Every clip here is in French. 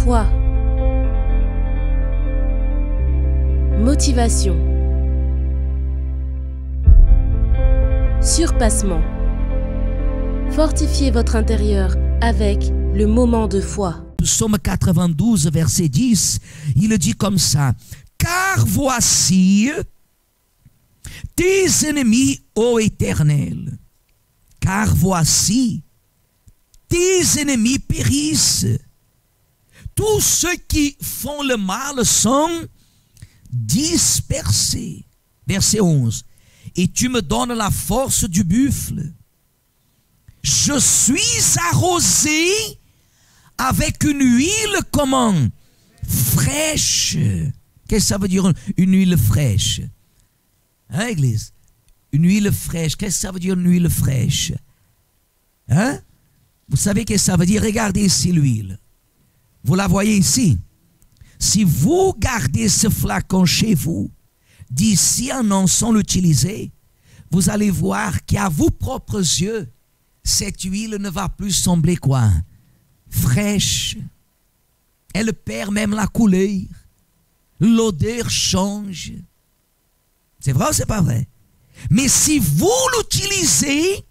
Foi. Motivation. Surpassement. Fortifiez votre intérieur avec le moment de foi. Psaume 92, verset 10, il dit comme ça: car voici tes ennemis, ô Éternel, car voici tes ennemis périssent. Tous ceux qui font le mal sont dispersés. Verset 11. Et tu me donnes la force du buffle. Je suis arrosé avec une huile comment? Fraîche. Qu'est-ce que ça veut dire une huile fraîche? Hein, Église? Une huile fraîche. Qu'est-ce que ça veut dire une huile fraîche? Hein? Vous savez qu'est-ce que ça veut dire? Regardez ici l'huile. Vous la voyez ici? Si vous gardez ce flacon chez vous, d'ici un an sans l'utiliser, vous allez voir qu'à vos propres yeux, cette huile ne va plus sembler quoi? Fraîche. Elle perd même la couleur. L'odeur change. C'est vrai ou c'est pas vrai? Mais si vous l'utilisez,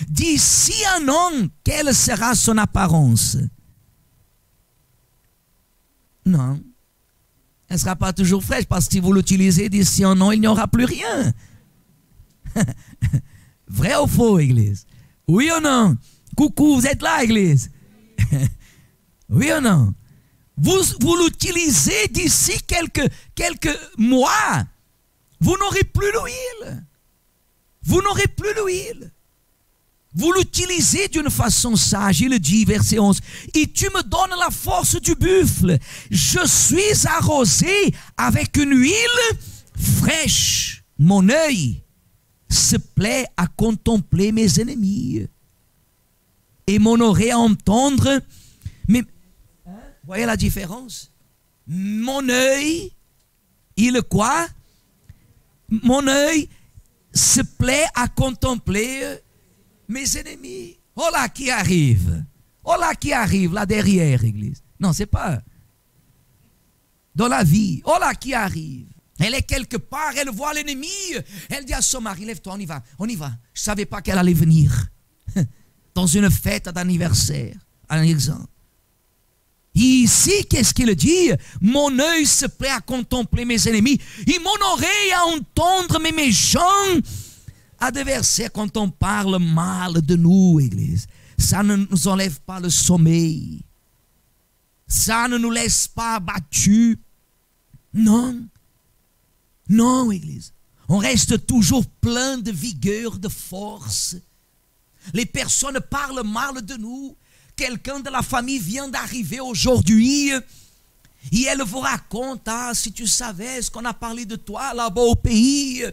d'ici un an, quelle sera son apparence? Non. Elle ne sera pas toujours fraîche parce que si vous l'utilisez d'ici un an, il n'y aura plus rien. Vrai ou faux, Église? Oui ou non? Coucou, vous êtes là, Église? Oui ou non? Vous l'utilisez d'ici quelques mois, vous n'aurez plus l'huile. Vous n'aurez plus l'huile. Vous l'utilisez d'une façon sage. Il dit, verset 11, et tu me donnes la force du buffle. Je suis arrosé avec une huile fraîche. Mon œil se plaît à contempler mes ennemis. Et mon oreille à entendre. Mais, voyez la différence? Mon œil, il quoi? Mon œil se plaît à contempler mes ennemis. Oh là qui arrive. Oh là qui arrive là derrière, Église. Non, c'est pas. Dans la vie. Oh là qui arrive. Elle est quelque part, elle voit l'ennemi. Elle dit à son mari, lève-toi, on y va, on y va. Je ne savais pas qu'elle allait venir. Dans une fête d'anniversaire, un exemple. Ici, qu'est-ce qu'il dit? Mon œil se plaît à contempler mes ennemis et mon oreille à entendre mes méchants adversaires. Quand on parle mal de nous, Église, ça ne nous enlève pas le sommeil. Ça ne nous laisse pas abattus. Non. Non, Église. On reste toujours plein de vigueur, de force. Les personnes parlent mal de nous. Quelqu'un de la famille vient d'arriver aujourd'hui et elle vous raconte, ah, si tu savais ce qu'on a parlé de toi là-bas au pays.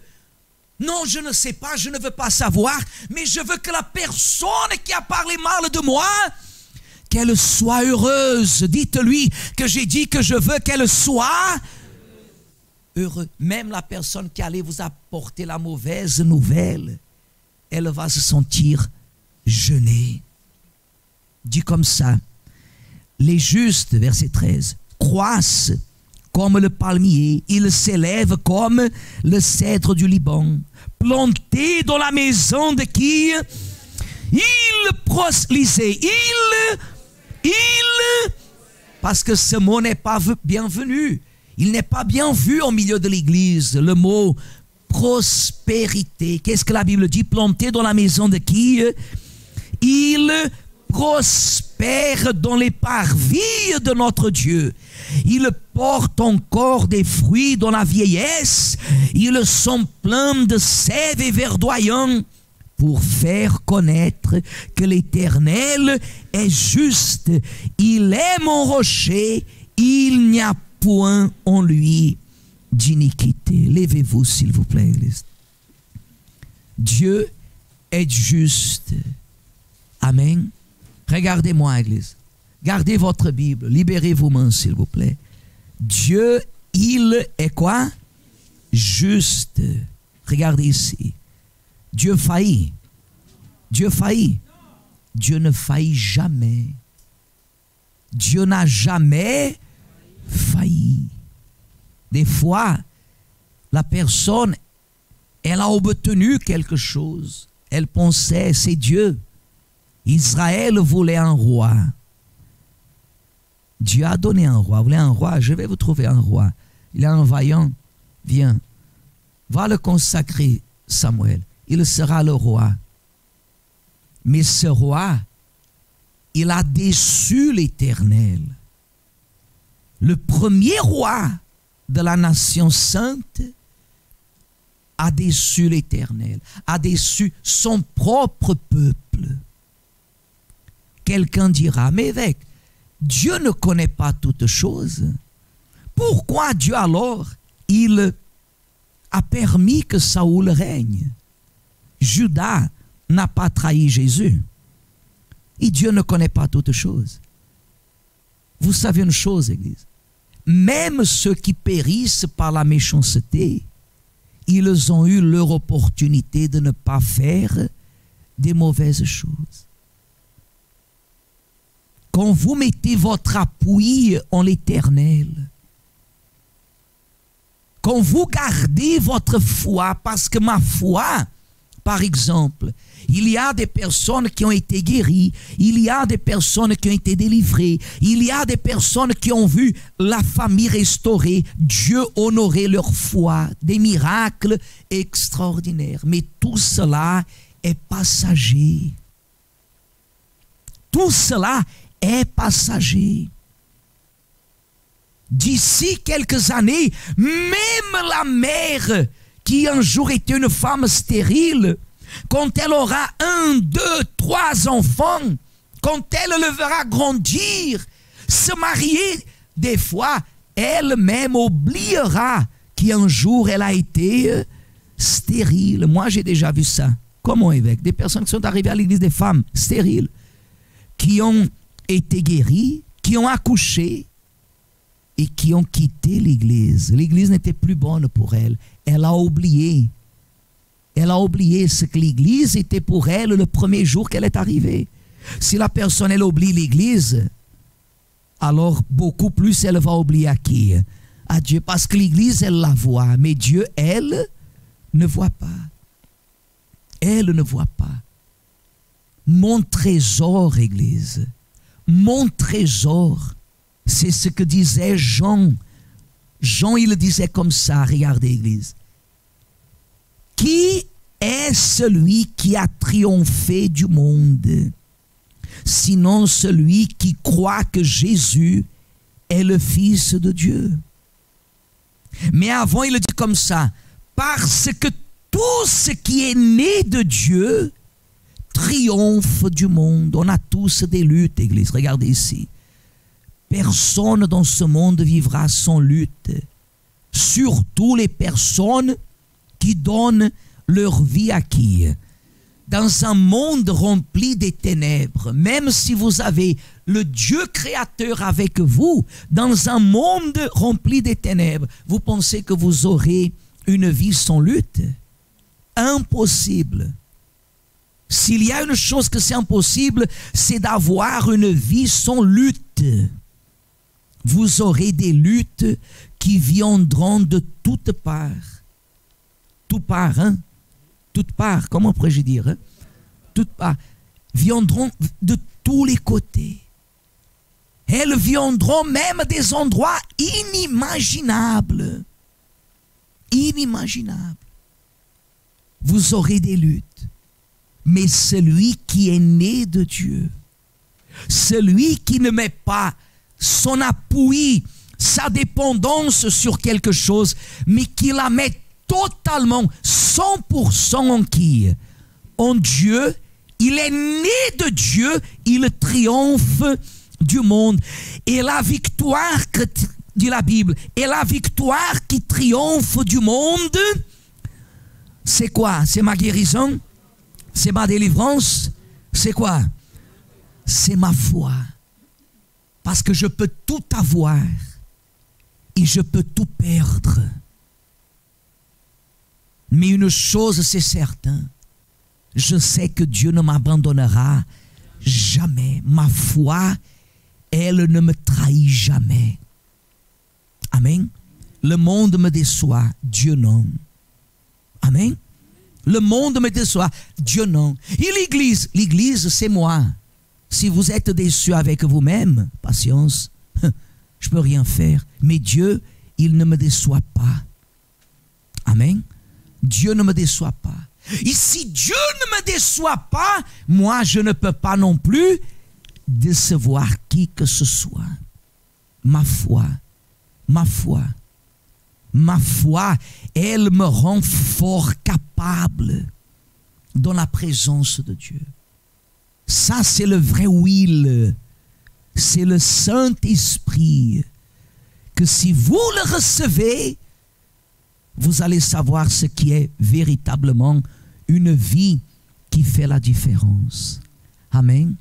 Non, je ne sais pas, je ne veux pas savoir, mais je veux que la personne qui a parlé mal de moi, qu'elle soit heureuse. Dites-lui que j'ai dit que je veux qu'elle soit heureuse. Même la personne qui allait vous apporter la mauvaise nouvelle, elle va se sentir gênée. Dit comme ça, les justes, verset 13, croissent comme le palmier, ils s'élèvent comme le cèdre du Liban, plantés dans la maison de qui? Lisez, parce que ce mot n'est pas bienvenu, il n'est pas bien vu au milieu de l'église, le mot prospérité. Qu'est-ce que la Bible dit? Plantés dans la maison de qui? Ils prospère dans les parvis de notre Dieu. Ils portent encore des fruits dans la vieillesse. Ils sont pleins de sève et verdoyants pour faire connaître que l'Éternel est juste. Il est mon rocher. Il n'y a point en lui d'iniquité. Levez-vous s'il vous plaît, Église. Dieu est juste. Amen. Regardez-moi, Église. Gardez votre Bible. Libérez vos mains, s'il vous plaît. Dieu, il est quoi? Juste. Regardez ici. Dieu faillit. Dieu faillit. Dieu ne faillit jamais. Dieu n'a jamais failli. Des fois, la personne, elle a obtenu quelque chose. Elle pensait, c'est Dieu. Israël voulait un roi. Dieu a donné un roi. Vous voulez un roi? Je vais vous trouver un roi. Il est un vaillant. Viens. Va le consacrer, Samuel. Il sera le roi. Mais ce roi, il a déçu l'Éternel. Le premier roi de la nation sainte a déçu l'Éternel, a déçu son propre peuple. Quelqu'un dira, mais évêque, Dieu ne connaît pas toutes choses. Pourquoi Dieu alors, il a permis que Saoul règne? Judas n'a pas trahi Jésus. Et Dieu ne connaît pas toutes choses. Vous savez une chose, Église, même ceux qui périssent par la méchanceté, ils ont eu leur opportunité de ne pas faire des mauvaises choses. Quand vous mettez votre appui en l'Éternel, quand vous gardez votre foi, parce que ma foi, par exemple, il y a des personnes qui ont été guéries, il y a des personnes qui ont été délivrées, il y a des personnes qui ont vu la famille restaurée, Dieu honorer leur foi, des miracles extraordinaires. Mais tout cela est passager. Tout cela est passager. D'ici quelques années, même la mère qui un jour était une femme stérile, quand elle aura 1, 2, 3 enfants, quand elle le verra grandir, se marier, des fois, elle-même oubliera qu'un jour elle a été stérile. Moi, j'ai déjà vu ça. Comment, évêque? Des personnes qui sont arrivées à l'église, des femmes stériles, qui ont été guéries, qui ont accouché et qui ont quitté l'église. L'église n'était plus bonne pour elle. Elle a oublié. Elle a oublié ce que l'église était pour elle le premier jour qu'elle est arrivée. Si la personne, elle oublie l'église, alors beaucoup plus elle va oublier à qui? À Dieu. Parce que l'église, elle la voit. Mais Dieu, elle, ne voit pas. Elle ne voit pas. Mon trésor, Église, mon trésor, c'est ce que disait Jean. Jean, il disait comme ça, regardez, Église. Qui est celui qui a triomphé du monde, sinon celui qui croit que Jésus est le Fils de Dieu? Mais avant, il dit comme ça, parce que tout ce qui est né de Dieu triomphe du monde. On a tous des luttes, Église. Regardez ici. Personne dans ce monde vivra sans lutte. Surtout les personnes qui donnent leur vie à qui? Dans un monde rempli de ténèbres, même si vous avez le Dieu créateur avec vous, dans un monde rempli de ténèbres, vous pensez que vous aurez une vie sans lutte? Impossible. S'il y a une chose que c'est impossible, c'est d'avoir une vie sans lutte. Vous aurez des luttes qui viendront de toutes parts. Toutes parts, hein? Toutes parts, comment pourrais-je dire? Hein? Toutes parts. Viendront de tous les côtés. Elles viendront même des endroits inimaginables. Inimaginables. Vous aurez des luttes. Mais celui qui est né de Dieu, celui qui ne met pas son appui, sa dépendance sur quelque chose, mais qui la met totalement, 100% en qui? En Dieu. Il est né de Dieu, il triomphe du monde. Et la victoire, dit la Bible, et la victoire qui triomphe du monde, c'est quoi? C'est ma guérison? C'est ma délivrance? C'est quoi? C'est ma foi. Parce que je peux tout avoir et je peux tout perdre. Mais une chose c'est certain, je sais que Dieu ne m'abandonnera jamais. Ma foi elle ne me trahit jamais. Amen. Le monde me déçoit, Dieu non. Amen. Le monde me déçoit, Dieu non. Et l'église c'est moi. Si vous êtes déçu avec vous-même, patience, je ne peux rien faire. Mais Dieu, il ne me déçoit pas. Amen. Dieu ne me déçoit pas. Et si Dieu ne me déçoit pas, moi je ne peux pas non plus décevoir qui que ce soit. Ma foi, elle me rend fort capable dans la présence de Dieu. Ça, c'est le vrai huile. C'est le Saint-Esprit que si vous le recevez, vous allez savoir ce qui est véritablement une vie qui fait la différence. Amen.